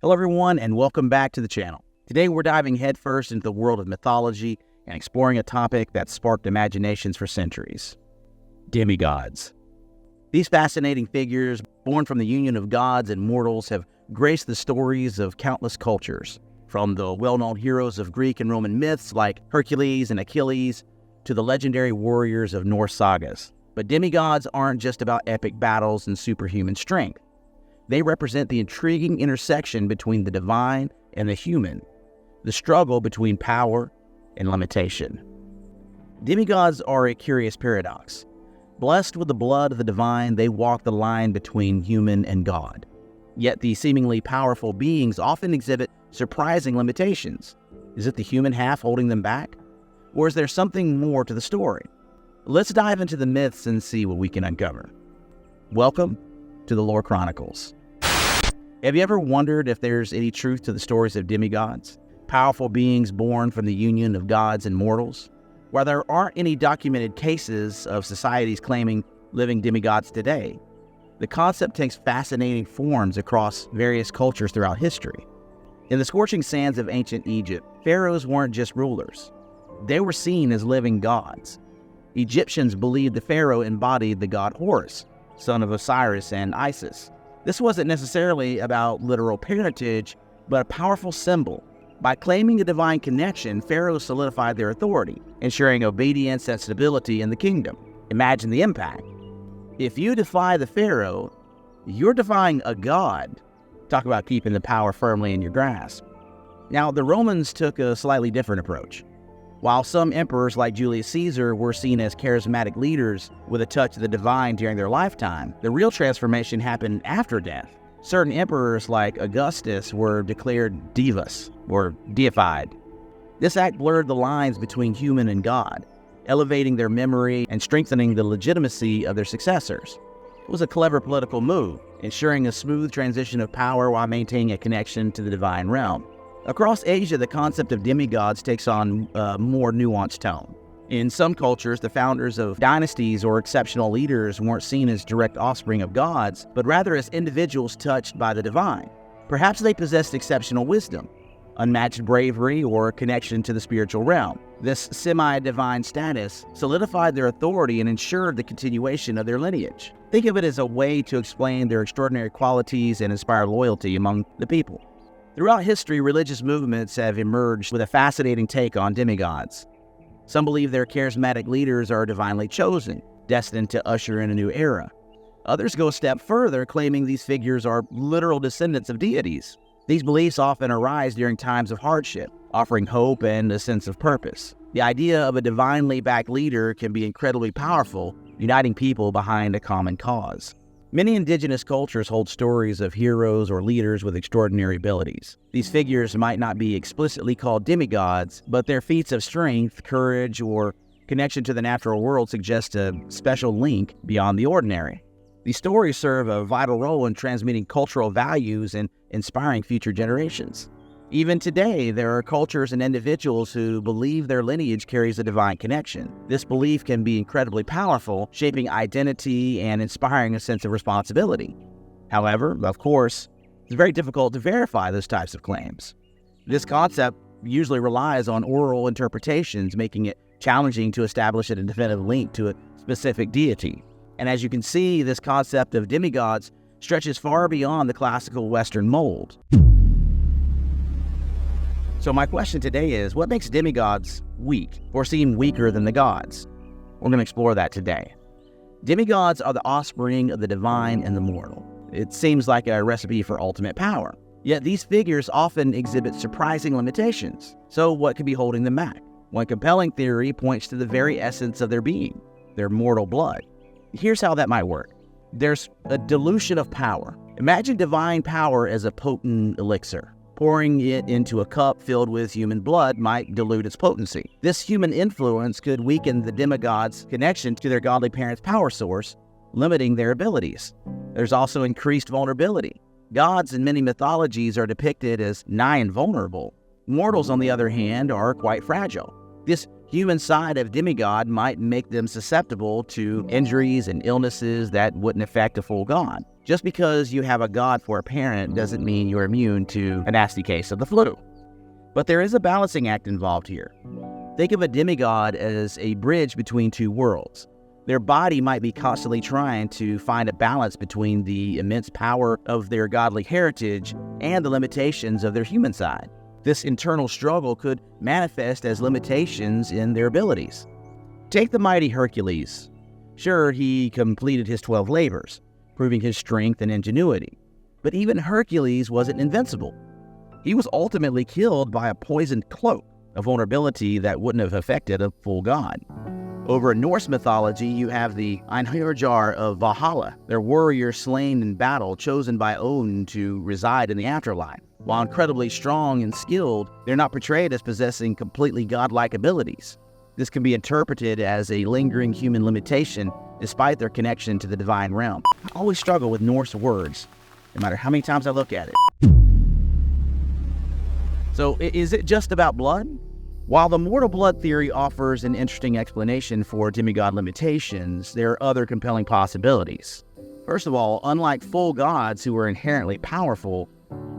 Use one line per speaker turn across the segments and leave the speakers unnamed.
Hello everyone, and welcome back to the channel. Today we're diving headfirst into the world of mythology and exploring a topic that sparked imaginations for centuries: demigods. These fascinating figures, born from the union of gods and mortals, have graced the stories of countless cultures, from the well-known heroes of Greek and Roman myths like Hercules and Achilles to the legendary warriors of Norse sagas. But demigods aren't just about epic battles and superhuman strength. They represent the intriguing intersection between the divine and the human, the struggle between power and limitation. Demigods are a curious paradox. Blessed with the blood of the divine, they walk the line between human and God. Yet these seemingly powerful beings often exhibit surprising limitations. Is it the human half holding them back? Or is there something more to the story? Let's dive into the myths and see what we can uncover. Welcome to the Lore Chronicles. Have you ever wondered if there's any truth to the stories of demigods, powerful beings born from the union of gods and mortals? While there aren't any documented cases of societies claiming living demigods today, the concept takes fascinating forms across various cultures throughout history. In the scorching sands of ancient Egypt, pharaohs weren't just rulers. They were seen as living gods. Egyptians believed the pharaoh embodied the god Horus, son of Osiris and Isis. This wasn't necessarily about literal parentage, but a powerful symbol. By claiming a divine connection, pharaohs solidified their authority, ensuring obedience and stability in the kingdom. Imagine the impact. If you defy the pharaoh, you're defying a god. Talk about keeping the power firmly in your grasp. Now, the Romans took a slightly different approach. While some emperors like Julius Caesar were seen as charismatic leaders with a touch of the divine during their lifetime, the real transformation happened after death. Certain emperors like Augustus were declared divas, or deified. This act blurred the lines between human and God, elevating their memory and strengthening the legitimacy of their successors. It was a clever political move, ensuring a smooth transition of power while maintaining a connection to the divine realm. Across Asia, the concept of demigods takes on a more nuanced tone. In some cultures, the founders of dynasties or exceptional leaders weren't seen as direct offspring of gods, but rather as individuals touched by the divine. Perhaps they possessed exceptional wisdom, unmatched bravery, or a connection to the spiritual realm. This semi-divine status solidified their authority and ensured the continuation of their lineage. Think of it as a way to explain their extraordinary qualities and inspire loyalty among the people. Throughout history, religious movements have emerged with a fascinating take on demigods. Some believe their charismatic leaders are divinely chosen, destined to usher in a new era. Others go a step further, claiming these figures are literal descendants of deities. These beliefs often arise during times of hardship, offering hope and a sense of purpose. The idea of a divinely backed leader can be incredibly powerful, uniting people behind a common cause. Many indigenous cultures hold stories of heroes or leaders with extraordinary abilities. These figures might not be explicitly called demigods, but their feats of strength, courage, or connection to the natural world suggest a special link beyond the ordinary. These stories serve a vital role in transmitting cultural values and inspiring future generations. Even today, there are cultures and individuals who believe their lineage carries a divine connection. This belief can be incredibly powerful, shaping identity and inspiring a sense of responsibility. However, of course, it's very difficult to verify those types of claims. This concept usually relies on oral interpretations, making it challenging to establish a definitive link to a specific deity. And as you can see, this concept of demigods stretches far beyond the classical Western mold. So my question today is, what makes demigods weak, or seem weaker than the gods? We're going to explore that today. Demigods are the offspring of the divine and the mortal. It seems like a recipe for ultimate power. Yet these figures often exhibit surprising limitations. So what could be holding them back? One compelling theory points to the very essence of their being, their mortal blood. Here's how that might work. There's a dilution of power. Imagine divine power as a potent elixir. Pouring it into a cup filled with human blood might dilute its potency. This human influence could weaken the demigod's connection to their godly parent's power source, limiting their abilities. There's also increased vulnerability. Gods in many mythologies are depicted as nigh invulnerable. Mortals, on the other hand, are quite fragile. This human side of demigod might make them susceptible to injuries and illnesses that wouldn't affect a full god. Just because you have a god for a parent doesn't mean you're immune to a nasty case of the flu. But there is a balancing act involved here. Think of a demigod as a bridge between two worlds. Their body might be constantly trying to find a balance between the immense power of their godly heritage and the limitations of their human side. This internal struggle could manifest as limitations in their abilities. Take the mighty Hercules. Sure, he completed his 12 labors, proving his strength and ingenuity. But even Hercules wasn't invincible. He was ultimately killed by a poisoned cloak, a vulnerability that wouldn't have affected a full god. Over in Norse mythology, you have the Einherjar of Valhalla, their warrior slain in battle, chosen by Odin to reside in the afterlife. While incredibly strong and skilled, they're not portrayed as possessing completely godlike abilities. This can be interpreted as a lingering human limitation despite their connection to the divine realm. I always struggle with Norse words, no matter how many times I look at it. So is it just about blood? While the mortal blood theory offers an interesting explanation for demigod limitations, there are other compelling possibilities. First of all, unlike full gods who are inherently powerful,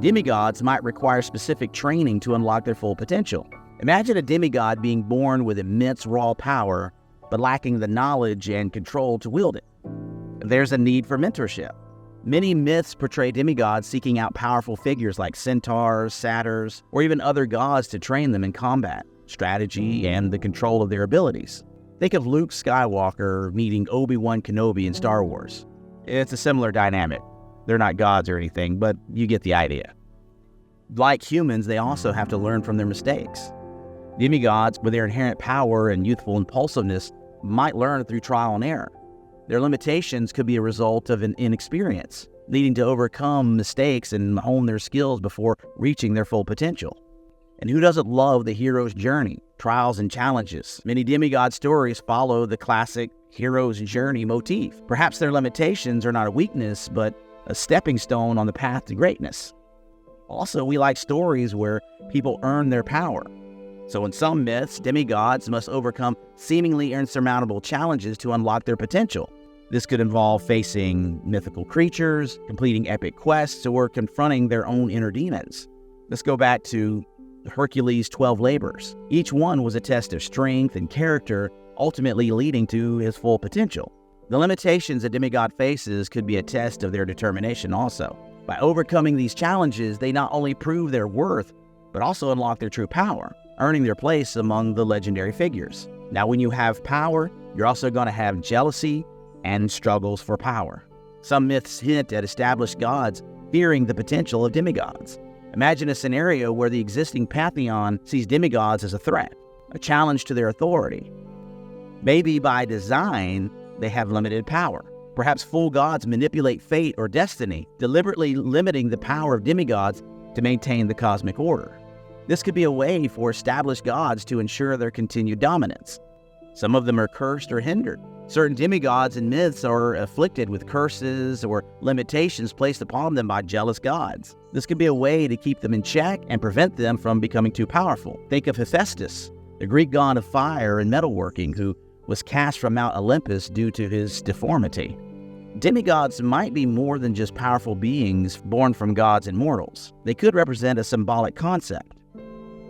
demigods might require specific training to unlock their full potential. Imagine a demigod being born with immense raw power, but lacking the knowledge and control to wield it. There's a need for mentorship. Many myths portray demigods seeking out powerful figures like centaurs, satyrs, or even other gods to train them in combat, strategy, and the control of their abilities. Think of Luke Skywalker meeting Obi-Wan Kenobi in Star Wars. It's a similar dynamic. They're not gods or anything, but you get the idea. Like humans, they also have to learn from their mistakes. Demigods, with their inherent power and youthful impulsiveness, might learn through trial and error. Their limitations could be a result of an inexperience, needing to overcome mistakes and hone their skills before reaching their full potential. And who doesn't love the hero's journey, trials and challenges? Many demigod stories follow the classic hero's journey motif. Perhaps their limitations are not a weakness, but a stepping stone on the path to greatness. Also, we like stories where people earn their power. So in some myths, demigods must overcome seemingly insurmountable challenges to unlock their potential. This could involve facing mythical creatures, completing epic quests, or confronting their own inner demons. Let's go back to Hercules' 12 labors. Each one was a test of strength and character, ultimately leading to his full potential. The limitations a demigod faces could be a test of their determination also. By overcoming these challenges, they not only prove their worth, but also unlock their true power, earning their place among the legendary figures. Now, when you have power, you're also going to have jealousy and struggles for power. Some myths hint at established gods fearing the potential of demigods. Imagine a scenario where the existing pantheon sees demigods as a threat, a challenge to their authority. Maybe by design, they have limited power. Perhaps full gods manipulate fate or destiny, deliberately limiting the power of demigods to maintain the cosmic order. This could be a way for established gods to ensure their continued dominance. Some of them are cursed or hindered. Certain demigods and myths are afflicted with curses or limitations placed upon them by jealous gods. This could be a way to keep them in check and prevent them from becoming too powerful. Think of Hephaestus, the Greek god of fire and metalworking, who was cast from Mount Olympus due to his deformity. Demigods might be more than just powerful beings born from gods and mortals. They could represent a symbolic concept.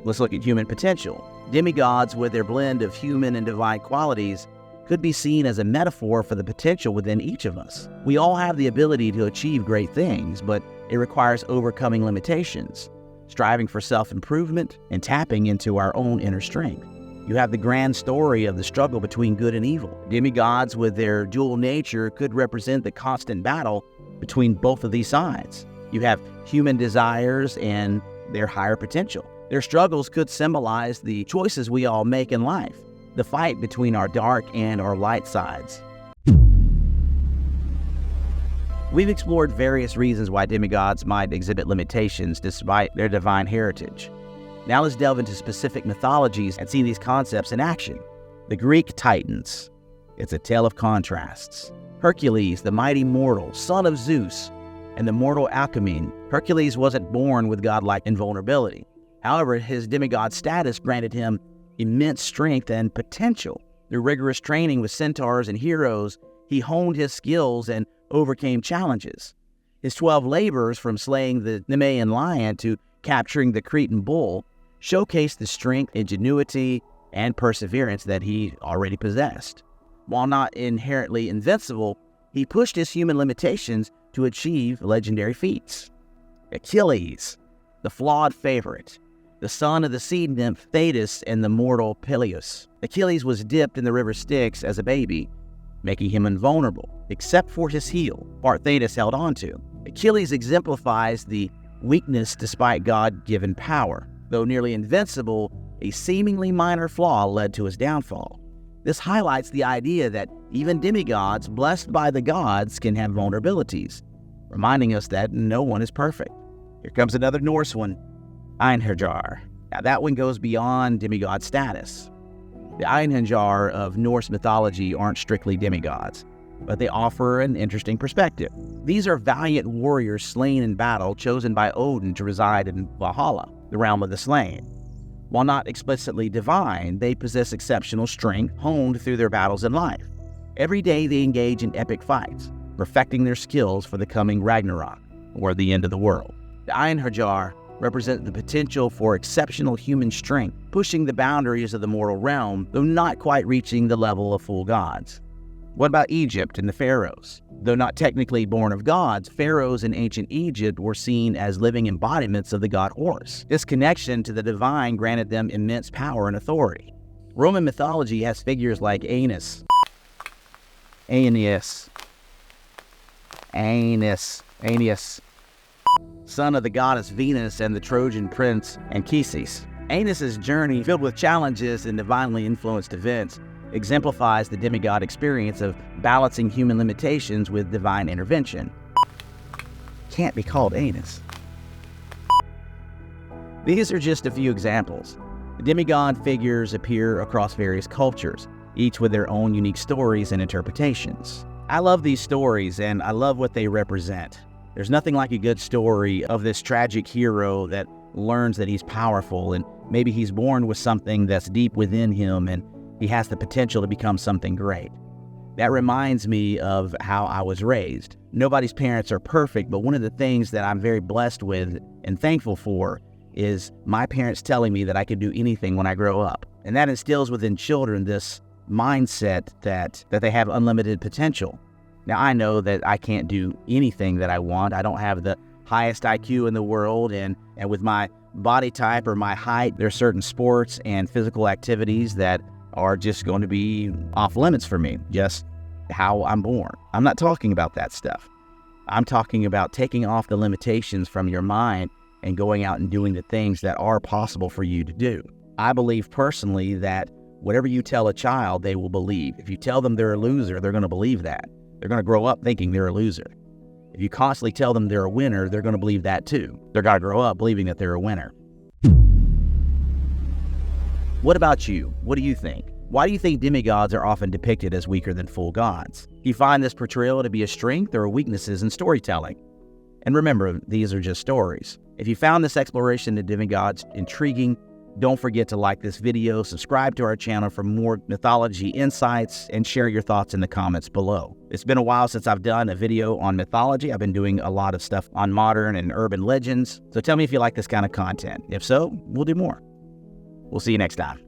Let's look at human potential. Demigods, with their blend of human and divine qualities, could be seen as a metaphor for the potential within each of us. We all have the ability to achieve great things, but it requires overcoming limitations, striving for self-improvement, and tapping into our own inner strength. You have the grand story of the struggle between good and evil. Demigods, with their dual nature, could represent the constant battle between both of these sides. You have human desires and their higher potential. Their struggles could symbolize the choices we all make in life, the fight between our dark and our light sides. We've explored various reasons why demigods might exhibit limitations despite their divine heritage. Now let's delve into specific mythologies and see these concepts in action. The Greek Titans. It's a tale of contrasts. Hercules, the mighty mortal, son of Zeus, and the mortal Alcmene. Hercules wasn't born with godlike invulnerability. However, his demigod status granted him immense strength and potential. Through rigorous training with centaurs and heroes, he honed his skills and overcame challenges. His 12 labors, from slaying the Nemean lion to capturing the Cretan bull, showcased the strength, ingenuity, and perseverance that he already possessed. While not inherently invincible, he pushed his human limitations to achieve legendary feats. Achilles, the flawed favorite, the son of the sea nymph Thetis and the mortal Peleus. Achilles was dipped in the river Styx as a baby, making him invulnerable, except for his heel, part Thetis held onto. Achilles exemplifies the weakness despite God-given power. Though nearly invincible, a seemingly minor flaw led to his downfall. This highlights the idea that even demigods blessed by the gods can have vulnerabilities, reminding us that no one is perfect. Here comes another Norse one, Einherjar. Now that one goes beyond demigod status. The Einherjar of Norse mythology aren't strictly demigods, but they offer an interesting perspective. These are valiant warriors slain in battle, chosen by Odin to reside in Valhalla, the realm of the slain. While not explicitly divine, they possess exceptional strength honed through their battles in life. Every day they engage in epic fights, perfecting their skills for the coming Ragnarok, or the end of the world. The Einherjar represent the potential for exceptional human strength, pushing the boundaries of the mortal realm, though not quite reaching the level of full gods. What about Egypt and the Pharaohs? Though not technically born of gods, pharaohs in ancient Egypt were seen as living embodiments of the god Horus. This connection to the divine granted them immense power and authority. Roman mythology has figures like Aeneas, son of the goddess Venus and the Trojan prince Anchises. Aeneas' journey, filled with challenges and divinely influenced events, exemplifies the demigod experience of balancing human limitations with divine intervention. Can't be called Aeneas. These are just a few examples. The demigod figures appear across various cultures, each with their own unique stories and interpretations. I love these stories and I love what they represent. There's nothing like a good story of this tragic hero that learns that he's powerful and maybe he's born with something that's deep within him and he has the potential to become something great. That reminds me of how I was raised. Nobody's parents are perfect, but one of the things that I'm very blessed with and thankful for is my parents telling me that I could do anything when I grow up. And that instills within children this mindset that they have unlimited potential. Now, I know that I can't do anything that I want. I don't have the highest IQ in the world, and with my body type or my height, there are certain sports and physical activities that are just going to be off limits for me, just how I'm born. I'm not talking about that stuff. I'm talking about taking off the limitations from your mind and going out and doing the things that are possible for you to do. I believe personally that whatever you tell a child, they will believe. If you tell them they're a loser, they're going to believe that. They're going to grow up thinking they're a loser. If you constantly tell them they're a winner, they're going to believe that too. They're going to grow up believing that they're a winner. What about you? What do you think? Why do you think demigods are often depicted as weaker than full gods? Do you find this portrayal to be a strength or weaknesses in storytelling? And remember, these are just stories. If you found this exploration of demigods intriguing, don't forget to like this video, subscribe to our channel for more mythology insights, and share your thoughts in the comments below. It's been a while since I've done a video on mythology. I've been doing a lot of stuff on modern and urban legends. So tell me if you like this kind of content. If so, we'll do more. We'll see you next time.